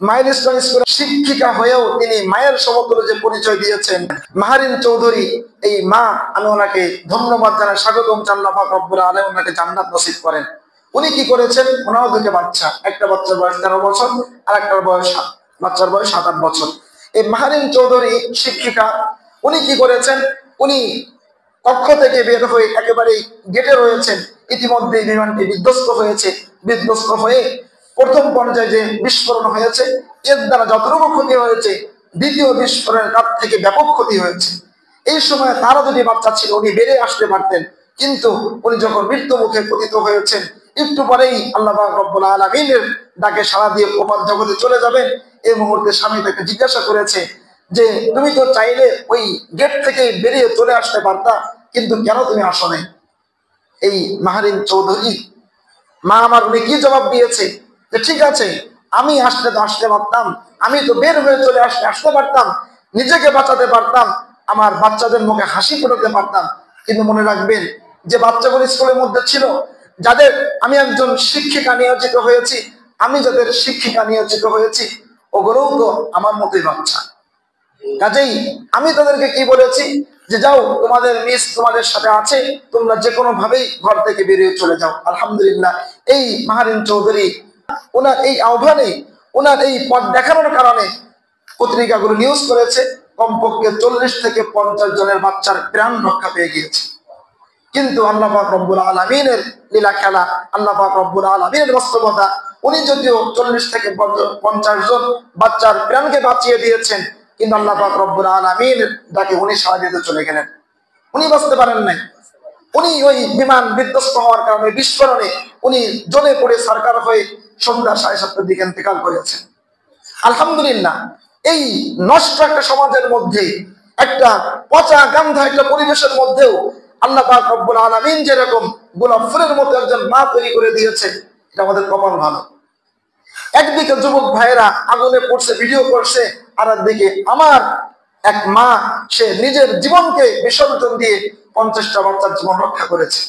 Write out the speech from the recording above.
Milestone স্কুলের শিক্ষিকা হয়েও তিনি মায়ের সমতুল্য যে পরিচয় দিয়েছেন মাহারিন চৌধুরী, এই মা, আমি ওনাকে ধন্যবাদ জানাই, স্বাগতম জানাই। আল্লাহ পাক রব্বুল আলামিন ওনাকে জান্নাত নসিব করেন। উনি কি করেছেন, ওনারও দুটো বাচ্চা, একটা বাচ্চার বয়স 13 বছর আর একটার বাচ্চার বয়স 7-8 বছর। এই মাহারিন চৌধুরী শিক্ষিকা, উনি কি করেছেন, উনি কক্ষ থেকে বের হয়ে একেবারে গেটে রয়েছেন। ইতিমধ্যে বিমানটি বিধ্বস্ত হয়ে প্রথম পর্যায়ে যে বিস্ফোরণ হয়েছে এর দ্বারা যতটুকু ক্ষতি হয়েছে, দ্বিতীয় বিস্ফোরণের তার থেকে ব্যাপক ক্ষতি হয়েছে। এই সময় তারও যদি বাচ্চা ছিল, উনি বেরিয়ে আসতে পারতেন, কিন্তু উনি যখন মৃত্যু মুখে পতিত হয়েছেন, একটু পরেই আল্লাহ পাক রব্বুল আলামিনের ডাকে সাড়া দিয়ে ওপার জগতে চলে যাবেন। এই মুহূর্তে স্বামী তাকে জিজ্ঞাসা করেছে যে তুমি তো চাইলে ওই গেট থেকে বেরিয়ে চলে আসতে পারতা, কিন্তু কেন তুমি আসো নাই? এই মাহারিন চৌধুরী মা আমার, উনি কি জবাব দিয়েছে যে ঠিক আছে, আমি আসতে পারতাম, আমি তো বের হয়ে চলে আসতে পারতাম, নিজেকে বাঁচাতে পারতাম, আমার বাচ্চাদের মুখে হাসি ফোটাতে পারতাম, কিন্তু মনে রাখবেন যে বাচ্চাগুলো স্কুলের মধ্যে ছিল, যাদের আমি একজন শিক্ষিকা নিয়োজিত হয়েছি, ওগুলোও তো আমার মতোই বাচ্চা। কাজেই আমি তাদেরকে কি বলেছি যে যাও, তোমাদের মিস তোমাদের সাথে আছে, তোমরা যে কোনো ভাবেই ঘর থেকে বেরিয়ে চলে যাও। আলহামদুলিল্লাহ, এই মাহারিন চৌধুরী ওনার এই আহ্বানে, ওনার এই পথ দেখানোর কারণে পত্রিকাগুলো নিউজ করেছে, কমপক্ষে 40 থেকে 50 জনের বাচ্চার প্রাণ রক্ষা পেয়ে গিয়েছে। কিন্তু আল্লাহ পাক রব্বুল আলামিনের লীলা খেলা, আল্লাহ পাক রব্বুল আলামিনের বাস্তবতা, উনি যদিও 40 থেকে 50 জন বাচ্চার প্রাণকে বাঁচিয়ে দিয়েছেন, কিন্তু আল্লাহ পাক রব্বুল আলামিন তাকে উনি সাড়া দিতে চলে গেলেন, উনি বাঁচতে পারেন নাই। উনি ওই বিমান বিধ্বস্ত হওয়ার কারণে, বিস্ফোরণে উনি জ্বলে পড়ে সরকার হয়ে সন্ধ্যা 7:30টার দিকে ইন্তেকাল করেছেন। আলহামদুলিল্লাহ, এই নষ্ট একটা সমাজের মধ্যে, একটা পচা গান্ধা একটা পরিবেশের মধ্যেও আল্লাহ পাক রব্বুল আলামিন যেরকম গোলাপ ফুলের মতো একজন মা তৈরি করে দিয়েছে, এটা আমাদের কপাল ভালো। একদিকে যুবক ভাইয়েরা আগুনে পড়ছে, ভিডিও করছে, আর একদিকে আমার এক মা, সে নিজের জীবনকে বিসর্জন দিয়ে 50টা বাচ্চার জীবন রক্ষা করেছে।